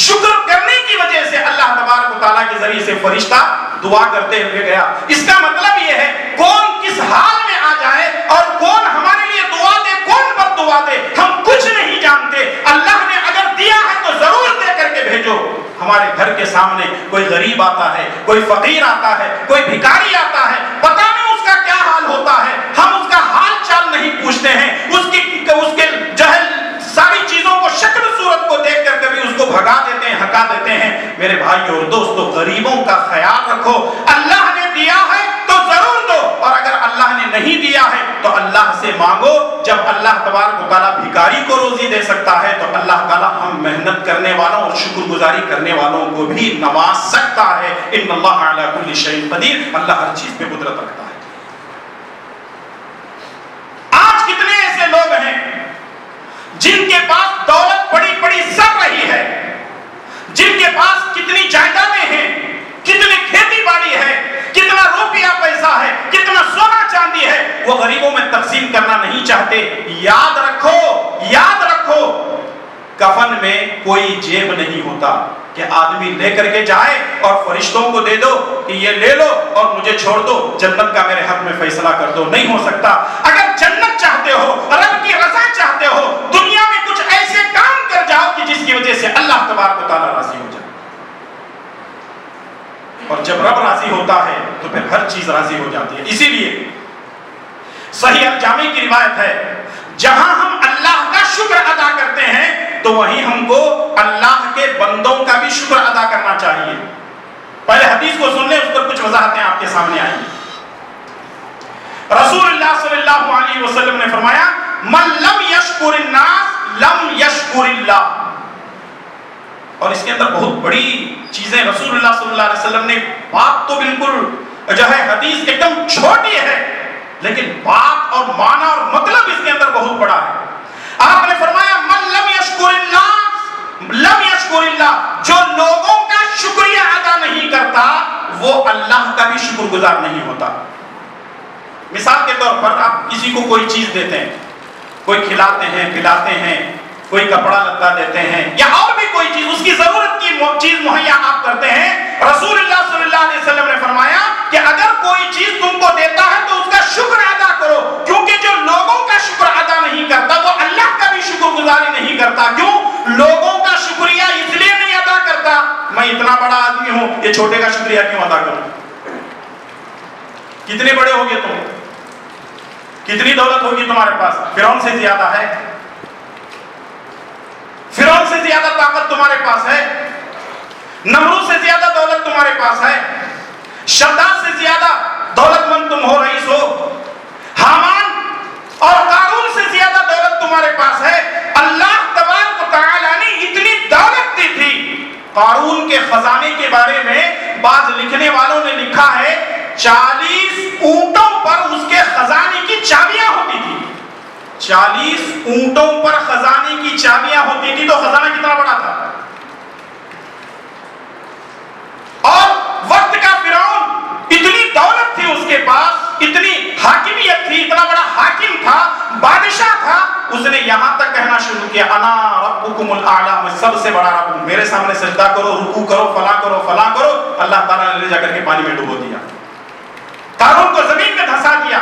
شکر کرنے کی وجہ سے اللہ تبارک و تعالیٰ کے ذریعے سے فرشتہ دعا کرتے ہوئے گیا۔ اس کا مطلب یہ ہے کون کس حال میں آ جائے اور کون ہمارے لیے دعا دے، کون پر دعا دے، ہم کچھ نہیں جانتے۔ اللہ نے اگر دیا ہے تو ضرور دے کر کے بھیجو۔ ہمارے گھر کے سامنے کوئی غریب آتا ہے، کوئی فقیر آتا ہے، کوئی بھکاری آتا ہے، پتہ نہیں اس کا کیا حال ہوتا ہے، ہم اس کا حال چال نہیں پوچھتے ہیں، اس کے جو ہے ساری چیزوں کو شک بھگا دیتے ہیں، ہکا دیتے ہیں۔ میرے بھائیوں اور دوستوں، غریبوں کا خیال رکھو۔ اللہ نے دیا ہے تو ضرور دو، اور اگر اللہ نے نہیں دیا ہے تو اللہ سے مانگو۔ جب اللہ تبارک و تعالیٰ بھکاری کو روزی دے سکتا ہے تو اللہ تعالیٰ ہم محنت کرنے والوں اور شکر گزاری کرنے والوں کو بھی نواز سکتا ہے۔ ان اللہ علی کل شیء قدیر، اللہ ہر چیز پہ قدرت رکھتا ہے۔ آج کتنے ایسے لوگ ہیں جن کے پاس دولت بڑی بڑی سر رہی ہے، جن کے پاس کتنی جائیدادیں ہیں، کتنی کھیتی باڑی ہے، کتنا روپیہ پیسہ ہے، کتنا سونا چاندی ہے، وہ غریبوں میں تقسیم کرنا نہیں چاہتے۔ یاد رکھو، یاد رکھو، کفن میں کوئی جیب نہیں ہوتا کہ آدمی لے کر کے جائے اور فرشتوں کو دے دو کہ یہ لے لو اور مجھے چھوڑ دو، جنت کا میرے حق میں فیصلہ کر دو۔ نہیں ہو سکتا۔ اگر جنت چاہتے ہو، رب کی رضا چاہتے ہو، دنیا میں کچھ ایسے کام کر جاؤ کہ جس کی وجہ سے اللہ تبارک و تعالیٰ راضی ہو جائے، اور جب رب راضی ہوتا ہے تو پھر ہر چیز راضی ہو جاتی ہے۔ اسی لیے صحیح الجامع کی روایت ہے، جہاں ہم اللہ کا شکر ادا کرتے ہیں تو وہیں ہم کو اللہ کے بندوں کا بھی شکر ادا کرنا چاہیے۔ پہلے حدیث کو سن لیں، اس پر کچھ وضاحتیں آپ کے سامنے آئیں گی۔ رسول اللہ صلی اللہ علیہ وسلم نے فرمایا، من لم یشکر الناس لم یشکر اللہ۔ اور اس کے اندر بہت بڑی چیزیں رسول اللہ صلی اللہ علیہ وسلم نے، بات تو بالکل جو ہے حدیث ایک دم چھوٹی ہے، لیکن بات اور معنی اور مطلب اس کے اندر بہت بڑا ہے۔ آپ نے فرمایا، من لم یشکر اللہ لم یشکر اللہ، جو لوگوں کا شکریہ ادا نہیں کرتا وہ اللہ کا بھی شکر گزار نہیں ہوتا۔ مثال کے طور پر آپ کسی کو کوئی چیز دیتے ہیں، کوئی کھلاتے ہیں، پلاتے ہیں، کوئی کپڑا لتا دیتے ہیں، یا اور بھی کوئی چیز، اس کی ضرورت کی چیز مہیا آپ کرتے ہیں۔ رسول اللہ صلی اللہ علیہ وسلم نے فرمایا کہ اگر کوئی چیز تم کو دیتا ہے تو اس کا شکر ادا کرو، کیونکہ جو لوگوں کا شکر ادا نہیں کرتا وہ اللہ کا بھی شکر گزاری نہیں کرتا۔ کیوں؟ لوگوں کا شکریہ اس لیے نہیں ادا کرتا، میں اتنا بڑا آدمی ہوں، یہ چھوٹے کا شکریہ کیوں ادا کروں؟ کتنے بڑے ہوگے تم، کتنی دولت ہوگی تمہارے پاس، فرعون سے زیادہ ہے، فرعون سے زیادہ طاقت تمہارے پاس ہے، نمرود سے زیادہ دولت تمہارے پاس ہے، شداد سے زیادہ دولت مند تم ہو، رئیس ہو، حامان اور قارون سے زیادہ دولت تمہارے پاس ہے۔ اللہ تبارک و تعالیٰ نے اتنی دولت دی تھی۔ قارون کے خزانے کے بارے میں بعض لکھنے والوں نے لکھا ہے 40 اونٹوں پر اس کے خزانے کی چابیاں ہوتی تھی۔ 40 اونٹوں پر خزانے کی چابیاں ہوتی تھی، تو خزانہ کتنا بڑا تھا۔ اور وقت کا فرعون، اتنی دولت تھی اس کے پاس، اتنی حاکمیت تھی، اتنا بڑا حاکم تھا، بادشاہ تھا، اس نے یہاں تک کہنا شروع کیا، انا ربکم الاعلی، میں سب سے بڑا رب ہوں، میرے سامنے سجدہ کرو، رکوع کرو، فلاں کرو، فلاں کرو۔ اللہ تعالیٰ نے لے جا کر کے پانی میں ڈبو دیا، قارون کو زمین میں دھسا دیا۔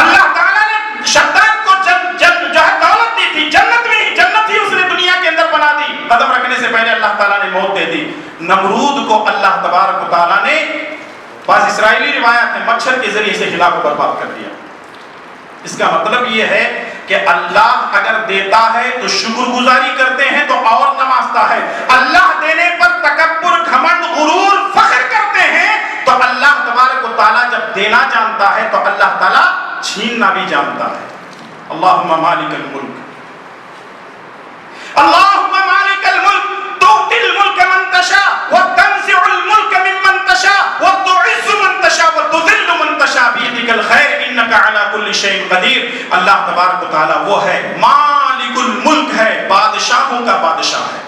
اللہ تعالیٰ نے شداد کو جو ہے دولت دی تھی، جنت ہی اس نے دنیا کے اندر بنا دی، قدم رکھنے سے پہلے اللہ تعالیٰ نے موت دے دی۔ نمرود کو اللہ تبارک و تعالیٰ نے، بعض اسرائیلی روایات ہے، مچھر کے ذریعے سے ہلا کو برباد کر دیا۔ اس کا مطلب یہ ہے کہ اللہ اگر دیتا ہے تو شکر گزاری کرتے ہیں تو اور نوازتا ہے، اللہ دینے پر تکبر، گھمنڈ، غرور، فخر کرتے ہیں تو اللہ تبارک و تعالیٰ جب دینا جانتا ہے تو اللہ تعالیٰ چھیننا بھی جانتا ہے۔ اللہم مالک الملک، اللہم مالک الملک، تؤتی الملک من تشاء وتنزع الملک ممن تشاء وتعز من تشاء وتذل من تشاء بیدک الخیر انک علی کل شیء قدیر۔ اللہ تبارک و تعالیٰ وہ ہے، مالک الملک ہے، بادشاہوں کا بادشاہ ہے۔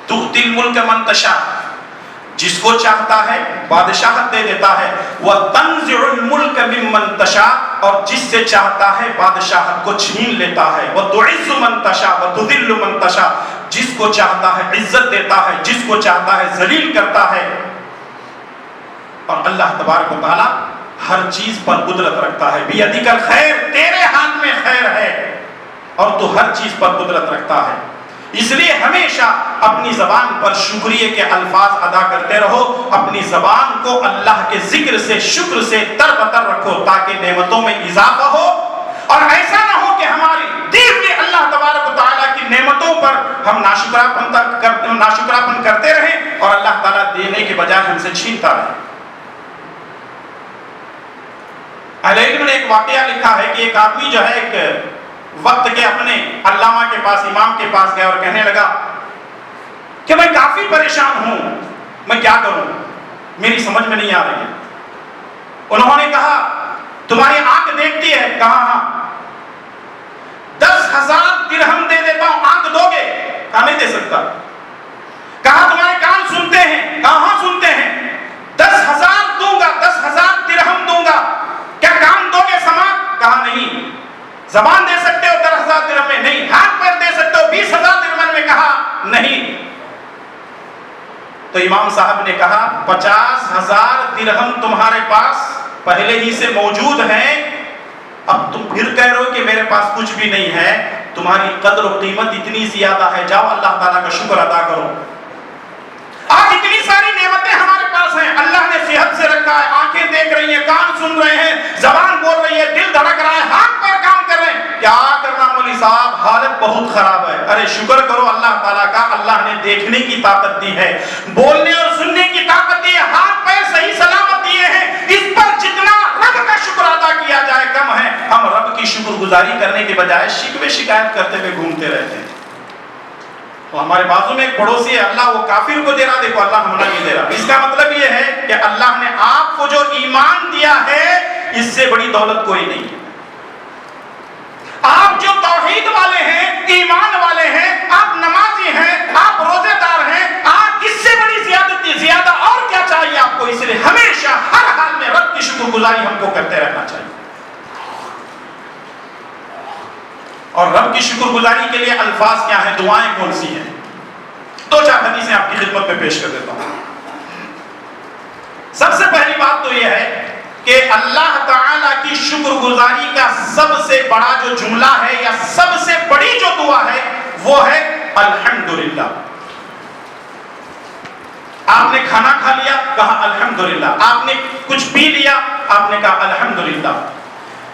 تؤتی الملک من تشاء، جس کو چاہتا ہے بادشاہت دے دیتا ہے، وَتَنزِعُ الْمُلْكَ مِمَّن تَشَاءُ، اور جس سے چاہتا ہے بادشاہت کو چھین لیتا ہے، وَتُعِزُّ مَن تَشَاءُ وَتُذِلُّ مَن تَشَاءُ، جس کو چاہتا ہے عزت دیتا ہے، جس کو چاہتا ہے ذلیل کرتا ہے۔ اور اللہ تبارک و تعالیٰ ہر چیز پر قدرت رکھتا ہے، بِيَدِكَ الْخَيْرُ، تیرے ہاتھ میں خیر ہے، اور تو ہر چیز پر قدرت رکھتا ہے۔ اس لیے ہمیشہ اپنی زبان پر شکریہ کے الفاظ ادا کرتے رہو، اپنی زبان کو اللہ کے ذکر سے، شکر سے تر بتر رکھو تاکہ نعمتوں میں اضافہ ہو، اور ایسا نہ ہو کہ ہماری دی ہوئی اللہ تبارک و تعالیٰ کی نعمتوں پر ہم ناشکراپن کرتے رہیں اور اللہ تعالیٰ دینے کے بجائے ہم سے چھینتا رہے. اہل علم نے ایک واقعہ لکھا ہے کہ ایک آدمی جو ہے ایک وقت کے اپنے علامہ کے پاس، امام کے پاس گیا اور کہنے لگا کہ میں کافی پریشان ہوں، میں کیا کروں، میری سمجھ میں نہیں آ رہی ہے. انہوں نے کہا تمہاری آنکھ دیکھتی ہے؟ کہا ہاں. 10,000 درہم دے دیتا ہوں، آنکھ دو گے؟ کہا نہیں دے سکتا. کہا تمہارے کان سنتے ہیں؟ کہا ہاں سنتے ہیں. 10,000 دوں گا، 10,000 درہم دوں گا، کیا کان دو گے سماعت؟ کہا نہیں. زبان دے سکتے ہو 10,000 درہم میں؟ نہیں. ہاتھ پیر دے سکتے ہو 20,000 درہم میں؟ کہا نہیں. تو امام صاحب نے کہا 50,000 درہم تمہارے پاس پہلے ہی سے موجود ہیں، اب تم پھر کہہ رہے ہو کہ میرے پاس کچھ بھی نہیں ہے. تمہاری قدر و قیمت اتنی زیادہ ہے، جاؤ اللہ تعالیٰ کا شکر ادا کرو. آج اتنی ساری نعمتیں ہمارے پاس ہیں، اللہ نے صحت سے رکھا ہے، آنکھیں دیکھ رہی ہیں، کان سن رہے ہیں، زبان بول رہی ہے، دل دھڑک رہا ہے، ہاتھ پیر کام کر رہے ہیں. کیا کرنا مولوی صاحب، حالت بہت خراب ہے. ارے شکر کرو اللہ تعالیٰ کا، اللہ نے دیکھنے کی طاقت دی ہے، بولنے اور سننے کی طاقت دی ہے، ہاتھ پیر صحیح سلامت دیے ہیں. اس پر جتنا رب کا شکر ادا کیا جائے کم ہے. ہم رب کی شکر گزاری کرنے کے بجائے شکوے شکایت کرتے ہوئے گھومتے رہتے ہیں. تو ہمارے بازو میں ایک پڑوسی ہے، اللہ وہ کافر کو دے رہا، دیکھو اللہ ہمیں نہیں دے رہا. اس کا مطلب یہ ہے کہ اللہ نے آپ کو جو ایمان دیا ہے اس سے بڑی دولت کوئی نہیں ہے. آپ جو توحید والے ہیں، ایمان والے ہیں، آپ نمازی ہیں، آپ روزے دار ہیں، آپ اس سے بڑی زیادہ اور کیا چاہیے آپ کو؟ اس لیے ہمیشہ ہر حال میں رب کی شکر گزاری ہم کو کرتے رہنا چاہیے. اور رب کی شکر گزاری کے لیے الفاظ کیا ہیں، دعائیں کون سی ہیں؟ 2-4 حدیثیں آپ کی خدمت میں پیش کر دیتا ہوں. سب سے پہلی بات تو یہ ہے کہ اللہ تعالیٰ کی شکر گزاری کا سب سے بڑا جو جملہ ہے یا سب سے بڑی جو دعا ہے وہ ہے الحمدللہ. آپ نے کھانا کھا لیا، کہا الحمدللہ. آپ نے کچھ پی لیا، آپ نے کہا الحمدللہ.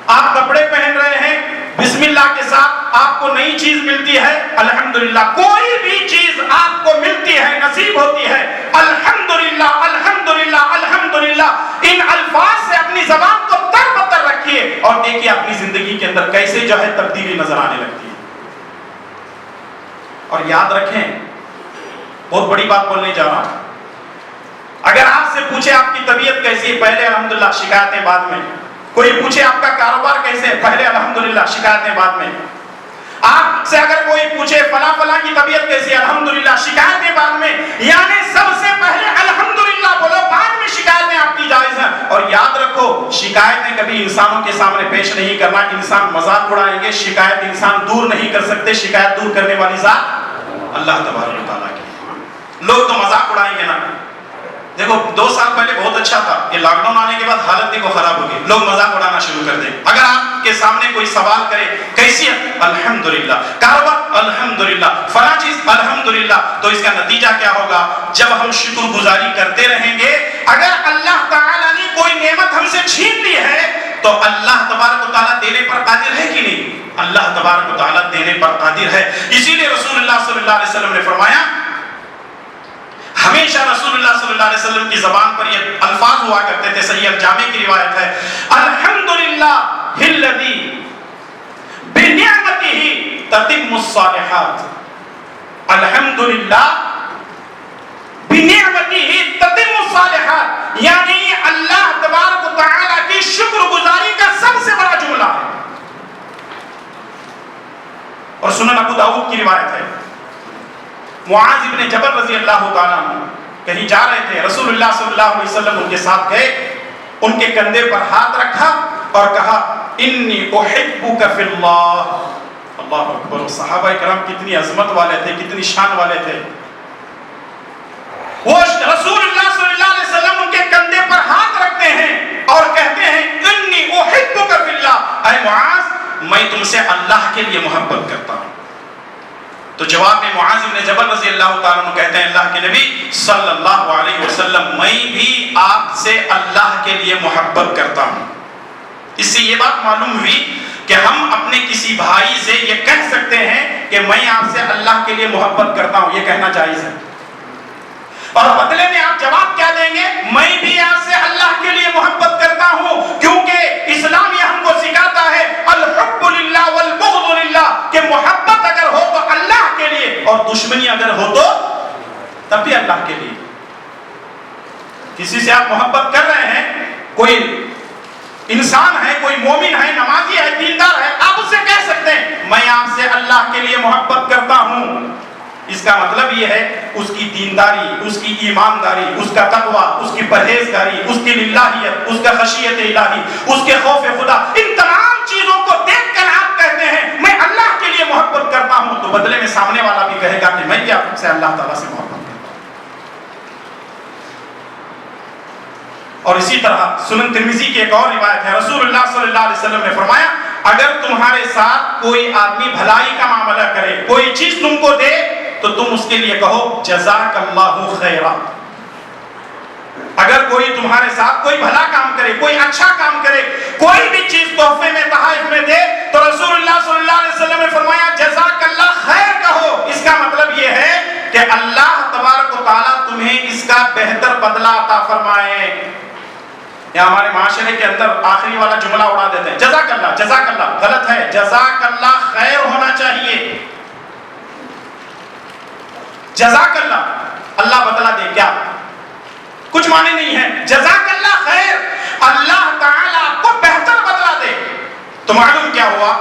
آپ کپڑے پہن رہے ہیں، بسم اللہ کے ساتھ آپ کو نئی چیز ملتی ہے، الحمدللہ. کوئی بھی چیز آپ کو ملتی ہے، نصیب ہوتی ہے، الحمدللہ الحمدللہ الحمدللہ. ان الفاظ سے اپنی زبان کو تر بتر رکھیے اور دیکھیے اپنی زندگی کے اندر کیسے جو ہے تبدیلی نظر آنے لگتی ہے. اور یاد رکھیں، بہت بڑی بات بولنے جا رہا ہوں. اگر آپ سے پوچھے آپ کی طبیعت کیسی ہے، پہلے الحمدللہ، شکایتیں بعد میں. کوئی پوچھے آپ کا کاروبار کیسے ہے، پہلے الحمدللہ، شکایتیں بعد میں. آپ سے اگر کوئی پوچھے فلاں فلاں کی طبیعت کیسی ہے، الحمدللہ، شکایتیں بعد میں. یعنی سب سے پہلے الحمدللہ بولو، بعد میں شکایتیں آپ کی جائز ہیں. اور یاد رکھو، شکایتیں کبھی انسانوں کے سامنے پیش نہیں کرنا. انسان مذاق اڑائیں گے، شکایت انسان دور نہیں کر سکتے. شکایت دور کرنے والی ذات اللہ تبارک و تعالیٰ کی. لوگ تو مذاق اڑائیں گے نا. دیکھو 2 سال پہلے بہت اچھا تھا، یہ لاک ڈاؤن آنے کے بعد حالت دیکھو خراب ہو گئی. لوگ مذاق اڑانا شروع کر دیں. اگر آپ کے سامنے کوئی سوال کرے کیسی ہے، الحمدللہ. کاروبار، الحمدللہ. فلاں چیز، الحمدللہ. تو اس کا نتیجہ کیا ہوگا؟ جب ہم شکر گزاری کرتے رہیں گے، اگر اللہ تعالیٰ نے کوئی نعمت ہم سے چھین لی ہے تو اللہ تبارک و تعالیٰ دینے پر قادر ہے کہ نہیں؟ اللہ تبارک و تعالیٰ دینے پر قادر ہے. اسی لیے رسول اللہ صلی اللہ علیہ وسلم نے فرمایا، ہمیشہ رسول اللہ صلی اللہ علیہ وسلم کی زبان پر یہ الفاظ ہوا کرتے تھے. صحیح الجامع کی روایت ہے، الحمدللہ الذی بنعمتہ تتم الصالحات. الحمدللہ بنعمتہ تتم الصالحات، یعنی اللہ تبارک و تعالی کی شکر گزاری کا سب سے بڑا جملہ ہے. اور سنن ابو داؤد کی روایت ہے، معاذ ابن جبل رضی اللہ تعالیٰ عنہ کہیں جا رہے تھے، رسول اللہ صلی اللہ علیہ وسلم ان کے ساتھ گئے، ان کے کندھے پر ہاتھ رکھا اور کہا انی احبک فی اللہ. اللہ اکبر. صحابہ کرام کتنی عظمت والے تھے، کتنی شان والے تھے. وہ رسول اللہ صلی اللہ علیہ وسلم ان کے کندھے پر ہاتھ رکھتے ہیں اور کہتے ہیں انی احبک فی اللہ، اے معاذ میں تم سے اللہ کے لیے محبت کرتا ہوں. تو جواب میں معاذ بن جبل رضی اللہ تعالیٰ عنہ کہتے ہیں، اللہ کے نبی صلی اللہ علیہ وسلم میں بھی آپ سے اللہ کے لیے محبت کرتا ہوں. اس سے یہ بات معلوم ہوئی کہ ہم اپنے کسی بھائی سے یہ کہہ سکتے ہیں کہ میں آپ سے اللہ کے لیے محبت کرتا ہوں، یہ کہنا جائز ہے، اور بدلے میں آپ جواب کیا دیں گے؟ میں بھی آپ سے اللہ کے لیے محبت کرتا ہوں، کیونکہ اسلام یہ ہم کو سکھاتا ہے الحب للہ والبغض للہ، کہ محبت اگر ہو تو اللہ کے لیے، اور دشمنی اگر ہو تو تب بھی اللہ کے لیے۔ کسی سے آپ محبت کر رہے ہیں، کوئی انسان ہے، کوئی مومن ہے، نمازی ہے، دیندار ہے، آپ اس سے کہہ سکتے ہیں میں آپ سے اللہ کے لیے محبت کرتا ہوں۔ اس کا مطلب یہ ہے اس کی دینداری، اس کی ایمانداری، اس کا تقوی، اس کی پرہیزگاری، اس کی للہیت، اس کا خشیت الہی، اس کے خوف خدا، ان تمام چیزوں کو دیکھ کر آپ کہتے ہیں میں اللہ کے لیے محبت کرتا ہوں، تو بدلے میں سامنے والا بھی کہے گا کہ میں بھی آپ سے اللہ تعالیٰ سے محبت کرتا ہوں۔ اور اسی طرح سنن ترمذی کی ایک اور روایت ہے، رسول اللہ صلی اللہ علیہ وسلم نے فرمایا اگر تمہارے ساتھ کوئی آدمی بھلائی کا معاملہ کرے، کوئی چیز تم کو دے، تو تم اس کے لیے کہو جزاک اللہ خیرا۔ اگر کوئی تمہارے ساتھ کوئی بھلا کام کرے، کوئی اچھا کام کرے، کوئی بھی چیز تحفے میں تحائف میں دے، تو رسول اللہ صلی اللہ علیہ وسلم نے فرمایا جزاک اللہ خیر کہو۔ اس کا مطلب یہ ہے کہ اللہ تبارک و تعالیٰ تمہیں اس کا بہتر بدلہ عطا فرمائے۔ یا ہمارے معاشرے کے اندر آخری والا جملہ اڑا دیتے ہیں جزاک اللہ، جزاک اللہ، غلط ہے، جزاک اللہ خیر ہونا چاہیے۔ جزاک اللہ، اللہ بدلہ دے، کیا کچھ معنی نہیں ہے، جزاک اللہ خیر، اللہ تعالیٰ آپ کو بہتر بدلہ دے۔ تو معلوم کیا ہوا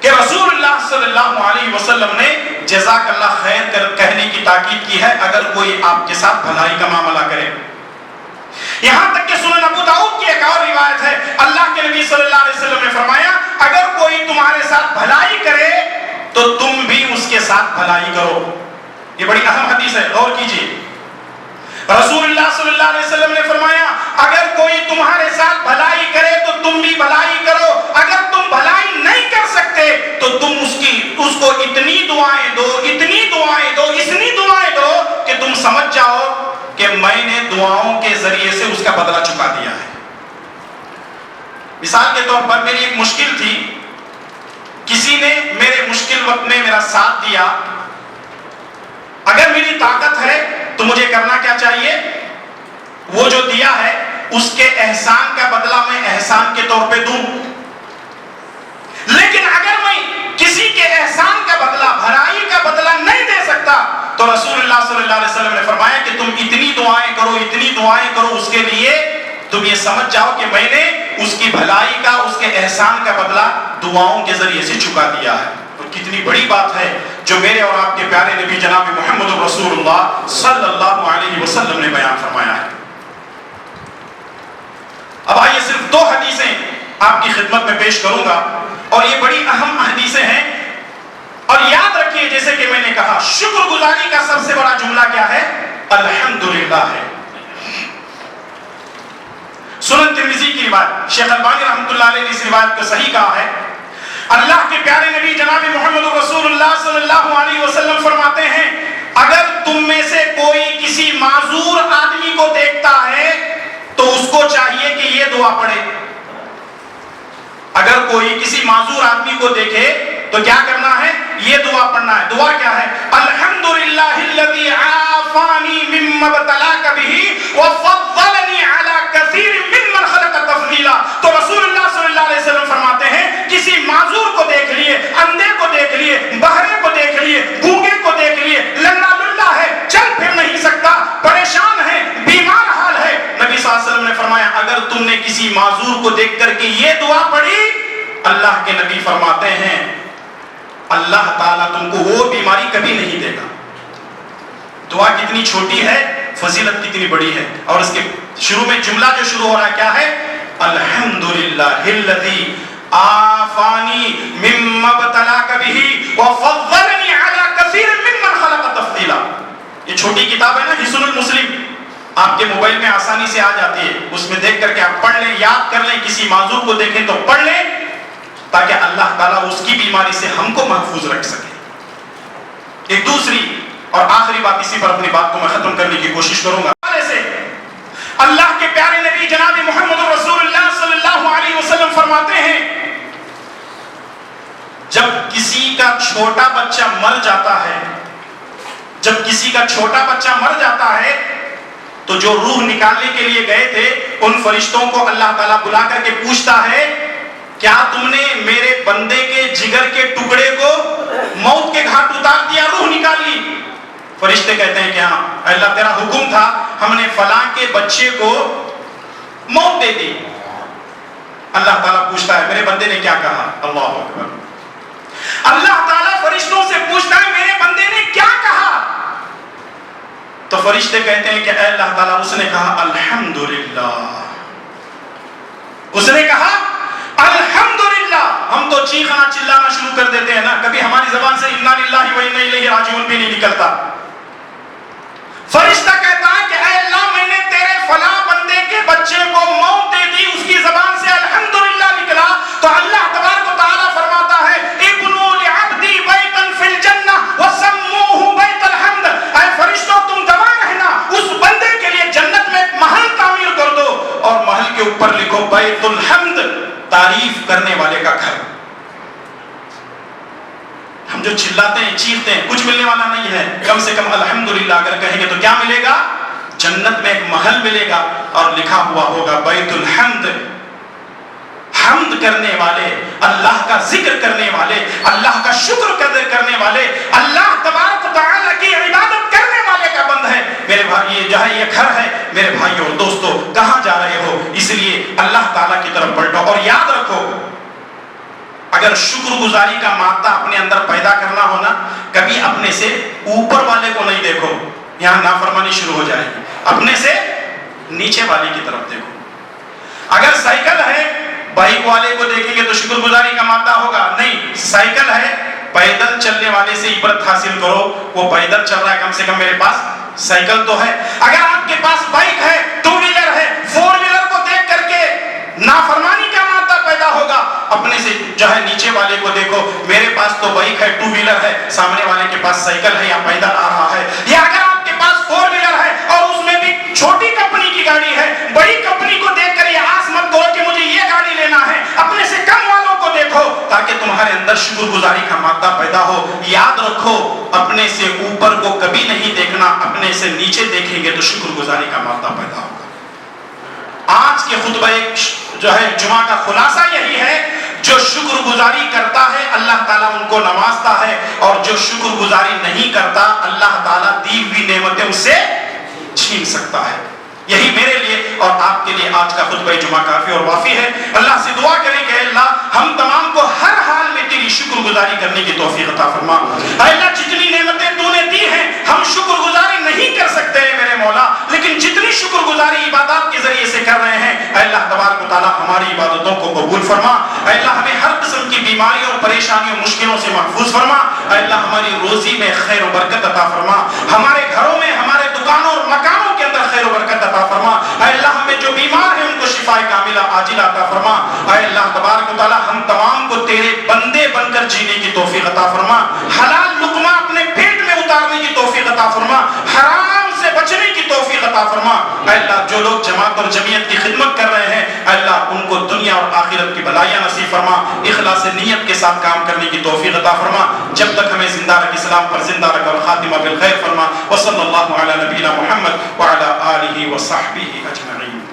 کہ رسول اللہ صلی اللہ علیہ وسلم نے جزاک اللہ خیر کہنے کی تاکید کی ہے اگر کوئی آپ کے ساتھ بھلائی کا معاملہ کرے۔ یہاں تک کہ سنن ابو داؤد کی ایک اور روایت ہے، اللہ کے نبی صلی اللہ علیہ وسلم نے فرمایا اگر کوئی تمہارے ساتھ بھلائی کرے تو تم بھی اس کے ساتھ بھلائی کرو۔ یہ بڑی اہم حدیث ہے، غور کیجیے۔ رسول اللہ صلی اللہ علیہ وسلم نے فرمایا اگر کوئی تمہارے ساتھ بھلائی کرے تو تم بھی بھلائی کرو، اگر تم بھلائی نہیں کر سکتے تو تم اس کو اتنی دعائیں دو، اتنی دعائیں دو، اتنی دعائیں دو کہ تم سمجھ جاؤ کہ میں نے دعاؤں کے ذریعے سے اس کا بدلہ چکا دیا ہے۔ مثال کے طور پر میری ایک مشکل تھی، کسی نے میرے مشکل وقت میں میرا ساتھ دیا، اگر میری طاقت ہے تو مجھے کرنا کیا چاہیے؟ وہ جو دیا ہے اس کے احسان کا بدلہ میں احسان کے طور پہ دوں۔ لیکن اگر میں کسی کے احسان کا بدلہ، بھلائی کا بدلہ نہیں دے سکتا تو رسول اللہ صلی اللہ علیہ وسلم نے فرمایا کہ تم اتنی دعائیں کرو، اتنی دعائیں کرو اس کے لیے، تم یہ سمجھ جاؤ کہ میں نے اس کی بھلائی کا، اس کے احسان کا بدلہ دعاؤں کے ذریعے سے چکا دیا ہے۔ تو کتنی بڑی بات ہے جو میرے اور آپ کے پیارے نبی جناب محمد رسول اللہ صلی اللہ علیہ وسلم نے بیان فرمایا ہے۔ اب آئیے صرف دو حدیثیں آپ کی خدمت میں پیش کروں گا، اور یہ بڑی اہم حدیثیں ہیں، اور یاد رکھیے جیسے کہ میں نے کہا شکر گزاری کا سب سے بڑا جملہ کیا ہے؟ الحمدللہ ہے۔ سنن ترمذی کی روایت، شیخ البانی رحمۃ اللہ علیہ نے اس روایت کو صحیح کہا ہے۔ اللہ کے پیارے نبی جناب محمد رسول اللہ صلی اللہ علیہ وسلم فرماتے ہیں اگر تم میں سے کوئی کسی معذور آدمی کو دیکھتا ہے تو اس کو چاہیے کہ یہ دعا پڑھے۔ اگر کوئی کسی معذور آدمی کو دیکھے تو کیا کرنا ہے؟ یہ دعا پڑھنا ہے۔ دعا کیا ہے؟ الحمدللہ الذی عافانی مما ابتلاک بہ وفضلنی علی کثیر ممن خلق تفضیلا۔ تو رسول اللہ صلی اللہ علیہ وسلم فرماتے ہیں کسی معذور کو دیکھ لیے، اندھے کو دیکھ لیے، بہرے کو دیکھ لیے، گونگے کو دیکھ لیے، لنگڑا للا ہے، چل پھر نہیں سکتا، پریشان ہے، بیمار حال ہے، نبی صلی اللہ علیہ وسلم نے فرمایا اگر تم نے کسی معذور کو دیکھ کر کے یہ دعا پڑھی، اللہ کے نبی فرماتے ہیں اللہ تعالیٰ تم کو وہ بیماری کبھی نہیں دے گا۔ دعا کتنی چھوٹی ہے، فضیلت کتنی بڑی ہے۔ اور اس کے شروع میں جملہ جو شروع ہو رہا ہے کیا ہے؟ الحمدللہ الذی عافانی مما ابتلاک بہ وفضلنی علی کثیر ممن خلق تفضیلا۔ یہ چھوٹی کتاب ہے نا، حصن المسلم، آپ کے موبائل میں آسانی سے آ جاتی ہے، اس میں دیکھ کر کے آپ پڑھ لیں، یاد کر لیں، کسی معذور کو دیکھیں تو پڑھ لیں تاکہ اللہ تعالیٰ اس کی بیماری سے ہم کو محفوظ رکھ سکے۔ ایک دوسری اور آخری بات، اسی پر اپنی بات کو میں ختم کرنے کی کوشش کروں گا۔ اللہ کے پیارے نبی جناب محمد رسول اللہ صلی اللہ علیہ وسلم فرماتے چھوٹا بچہ مر جاتا ہے، جب کسی کا چھوٹا بچہ مر جاتا ہے تو جو روح نکالنے کے لیے گئے تھے ان فرشتوں کو اللہ تعالیٰ بلا کر کے پوچھتا ہے کیا تم نے میرے بندے کے جگر کے ٹکڑے کو موت کے گھاٹ اتار دیا، روح نکال لی؟ فرشتے کہتے ہیں کہ ہاں اللہ تیرا حکم تھا، ہم نے فلاں کے بچے کو موت دے دی۔ اللہ تعالیٰ پوچھتا ہے میرے بندے نے کیا کہا؟ اللہ اکبر۔ اللہ تعالیٰ فرشتوں سے پوچھتا ہے میرے بندے نے کیا کہا؟ تو فرشتے کہتے ہیں کہ اے اللہ تعالیٰ اس نے کہا الحمدللہ، اس نے کہا الحمدللہ۔ ہم تو چیخنا چلانا شروع کر دیتے ہیں نا، کبھی ہماری زبان سے انا للہ و انا الیہ راجعون بھی نہیں نکلتا۔ فرشتہ کہتا ہے کہ اے اللہ میں نے تیرے فلاں بندے کے بچے کو موت دے دی، اس کی زبان سے الحمدللہ نکلا، تو اللہ تبارک و تعالیٰ فرماتا ہے ابنوا لعبدی بیتا فی الجنہ وسموہ بیت الحمد۔ اے فرشتوں تم گواہ رہنا، اس بندے کے لیے جنت میں ایک محل تعمیر کر دو اور محل کے اوپر لکھو بیت الحمد، تعریف کرنے والے کا گھر۔ ہم جو چلاتے ہیں چیختے ہیں کچھ ملنے والا نہیں ہے، کم سے کم الحمدللہ اگر کہیں گے تو کیا ملے گا؟ جنت میں ایک محل ملے گا اور لکھا ہوا ہوگا بیت الحمد۔ حمد کرنے والے، اللہ کا ذکر کرنے والے، اللہ کا شکر کرنے والے، اللہ تبارک و تعالیٰ کی عبادت کرنے والے کا بند ہے۔ میرے بھائی یہ جہاں یہ گھر ہے، میرے بھائیوں اور دوستو کہاں جا رہے ہو؟ اس لیے اللہ تعالیٰ کی طرف پلٹو اور یاد رکھو اگر شکر گزاری کا مادہ اپنے اندر پیدا کرنا ہونا، کبھی اپنے سے اوپر والے کو نہیں دیکھو، یہاں نافرمانی شروع ہو جائے گی، اپنے سے نیچے والے کی طرف دیکھو۔ اگر سائیکل ہے بائک والے کو دیکھیں گے تو شکر گزاری کا مادہ ہوگا نہیں، سائیکل ہے پیدل چلنے والے سے عبرت حاصل کرو، وہ پیدل چل رہا ہے، کم سے کم میرے پاس سائیکل تو ہے۔ اگر آپ کے پاس بائک ہے، ٹو ویلر ہے، فور ویلر کو دیکھ کر کے نافرمانی کا مادہ پیدا ہوگا، اپنے سے جو ہے نیچے والے کو دیکھو، میرے پاس تو بائک ہے، ٹو ویلر ہے، سامنے والے کے پاس سائیکل ہے یا پیدل آ رہا ہے۔ یا اگر آپ کے پاس فور ویلر ہے اور اس میں بھی چھوٹی کمپنی کی گاڑی ہے، بڑی کمپنی کو دیکھ کر یہ آس مت کرو کہ مجھے یہ گاڑی لینا ہے، اپنے سے کم والوں کو دیکھو تاکہ تمہارے اندر شکر گزاری کا مادہ پیدا ہو۔ یاد رکھو اپنے سے اوپر کو کبھی نہیں دیکھنا، اپنے سے نیچے دیکھیں گے تو شکر گزاری کا مادہ پیدا ہوگا۔ آج کے خطبہ جو ہے جمعہ کا خلاصہ یہی ہے، جو شکر گزاری کرتا ہے اللہ تعالیٰ ان کو نوازتا ہے، اور جو شکر گزاری نہیں کرتا اللہ تعالیٰ دی ہوئی نعمتیں اس سے چھین سکتا ہے۔ یہی میرے لیے اور آپ کے لیے آج کا خطبہ جمعہ کافی اور وافی ہے۔ اللہ سے دعا کریں کہ اللہ ہم تمام کو ہر حال میں تیری شکر گزاری کرنے کی توفیق عطا فرما۔ اے اللہ جتنی نعمتیں تو نے دی ہیں ہم شکر گزاری نہیں کر سکتے ہیں میرے مولا، لیکن جتنی شکر گزاری عبادات کے ذریعے سے کر رہے ہیں اے اللہ تبارک و تعالیٰ ہماری عبادتوں کو قبول فرما۔ اے اللہ ہمیں ہر قسم کی بیماریوں پریشانیوں مشکلوں سے محفوظ فرما۔ اے اللہ ہماری روزی میں خیر و برکت عطا فرما، ہمارے گھروں میں ہمارے دکانوں اور مکانوں کے اندر خیر و برکت عطا فرما۔ اے اللہ ہمیں جو بیمار ہیں ان کو شفا کاملہ عاجلہ عطا فرما۔ اے اللہ تبارک و تعالی ہم تمام کو تیرے بندے بن کر جینے کی توفیق عطا فرما، حلال لقمہ اپنے پیٹ میں اتارنے کی توفیق عطا فرما، حرام سے بچنے کی توفیق عطا فرما۔ اے اللہ جو لوگ جماعت اور جمعیت کی خدمت کر رہے ہیں اے اللہ ان کو دنیا اور آخرت کی بلائیاں نصیب فرما، اخلاص نیت کے ساتھ کام کرنے کی توفیق عطا فرما، جب تک ہمیں زندہ رکھ اسلام پر زندہ رکھ اور خاتمہ بالخیر فرما۔ وصلی اللہ علی نبینا محمد وعلی آلہ وصحبہ اجمعین۔